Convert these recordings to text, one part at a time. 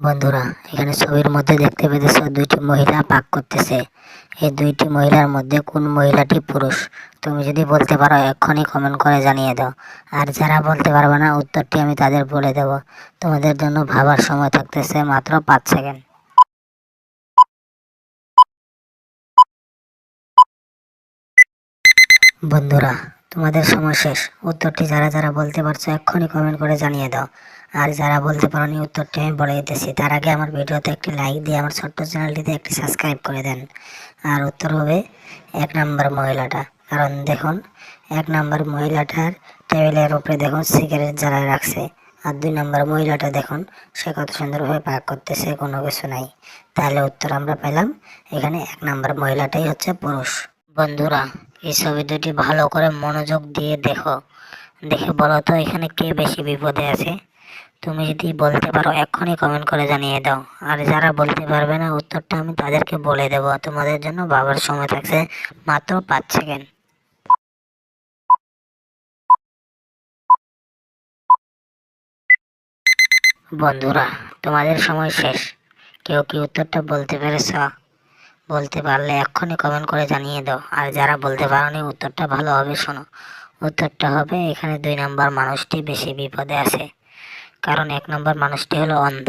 বন্ধুরা, এখানে ছবির মধ্যে দেখতে পেতেছ দুইটি মহিলা পাক করতেছে। এই দুইটি মহিলার মধ্যে কোন মহিলাটি পুরুষ? তুমি যদি বলতে পারো এক্ষুনি কমেন্ট করে জানিয়ে দাও। আর যারা বলতে পারবে না উত্তরটি আমি তাদের বলে দেব। তোমাদের জন্য ভাবার সময় থাকতেছে মাত্র 5 সেকেন্ড। বন্ধুরা, তোমাদের সময় শেষ। উত্তরটি যারা যারা বলতে পারছো এক্ষুনি কমেন্ট করে জানিয়ে দাও। আর যারা বলতে পারোনি উত্তরটি আমি বলে দিতেছি, তার আগে আমার ভিডিওতে একটি লাইক দিয়ে আমার ছোট্ট চ্যানেলটিতে একটি সাবস্ক্রাইব করে দেন। আর উত্তর হবে 1 নম্বর মহিলাটা। কারণ দেখুন, 1 নম্বর মহিলাটার টেবিলের উপরে দেখুন সিগারেট জ্বালায় রাখছে। আর 2 নম্বর মহিলাটা দেখুন, সে কত সুন্দরভাবে পাক করতেছে, কোনো কিছু নাই। তাহলে উত্তর আমরা পেলাম এখানে 1 নম্বর মহিলাটাই হচ্ছে পুরুষ। বন্ধুরা, এই ছবি দুটি ভালো করে মনোযোগ দিয়ে দেখো। দেখে বলো তো এখানে কে বেশি বিপদে আছে? তুমি যদি বলতে পারো এক্ষুনি কমেন্ট করে জানিয়ে দাও। আর যারা বলতে পারবে না উত্তরটা আমি তাদেরকে বলে দেব। তোমাদের জন্য ভাবার সময় থাকছে মাত্র 5 সেকেন্ড। বন্ধুরা, তোমাদের সময় শেষ। কেউ কি উত্তরটা বলতে পেরেছ? বলতে পারলে এক্ষুনি কমেন্ট করে জানিয়ে দাও। আর যারা বলতে পারোনি উত্তরটা ভালোভাবে শোনো। উত্তরটা হবে এখানে 2 নম্বর মানুষটি বেশি বিপদে আছে। কারণ 1 নম্বর মানুষটি হলো অন্ধ।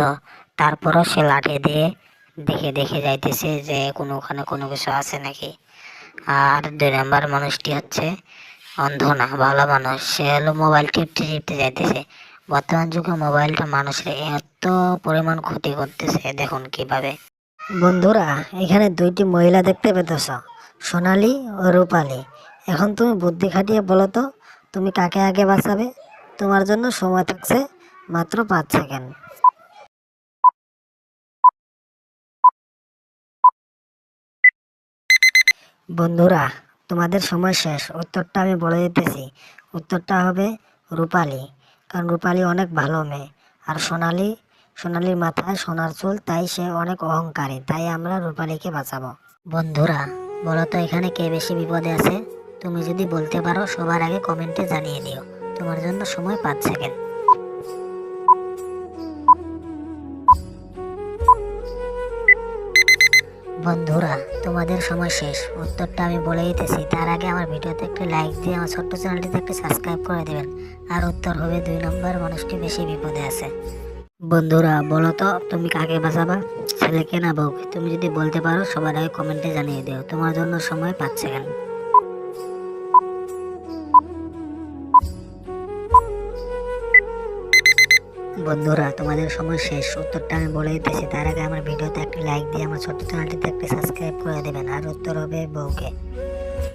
তারপরও সে লাঠি দিয়ে দেখে দেখে যাইতেছে যে ওখানে কোনো কিছু আছে নাকি। আর 2 নম্বর মানুষটি হচ্ছে অন্ধ না, ভালো মানুষ। সে হলো মোবাইল টিপতে টিপতে যাইতেছে। বর্তমান যুগে মোবাইলটা মানুষের এত পরিমাণ ক্ষতি করতেছে, দেখুন কিভাবে। বন্ধুরা, এখানে দুইটি মহিলা দেখতে পেতেছ, সোনালী ও রূপালী। এখন তুমি বুদ্ধি খাটিয়ে বলো তো তুমি কাকে আগে বাঁচাবে? তোমার জন্য সময় থাকছে মাত্র 5 সেকেন্ড। বন্ধুরা, তোমাদের সময় শেষ। উত্তরটা আমি বলে দিতেছি। উত্তরটা হবে রূপালী। কারণ রূপালী অনেক ভালো মেয়ে। আর সোনালীর মাথায় সোনার চুল, তাই সে অনেক অহংকারী। তাই আমরা রূপালীকে বাঁচাবো। বন্ধুরা, বলো তো এখানে কে বেশি বিপদে আছে? তুমি যদি বলতে পারো সবার আগে কমেন্টে জানিয়ে দিও। তোমার জন্য সময় 5 সেকেন্ড। বন্ধুরা, তোমাদের সময় শেষ। উত্তরটা আমি বলে দিতেছি, তার আগে আমার ভিডিওতে একটি লাইক দিয়ে আমার ছোট্ট চ্যানেলটিতে একটি সাবস্ক্রাইব করে দেবেন। আর উত্তর হবে 2 নম্বর মানুষটি বেশি বিপদে আছে। বন্ধুরা, বলো তো তুমি কাকে বাঁচাবা, ছেলেকে না বউকে? তুমি যদি বলতে পারো সবার আগে কমেন্টে জানিয়ে দিও। তোমার জন্য সময় 5 সেকেন্ড। বন্ধুরা, তোমাদের সময় শেষ। উত্তরটা আমি বলে দিতেছি, তার আগে আমার ভিডিওতে একটি লাইক দিয়ে আমার ছোট্ট চ্যানেলটিতে একটি সাবস্ক্রাইব করে দেবেন। আর উত্তর হবে বউকে।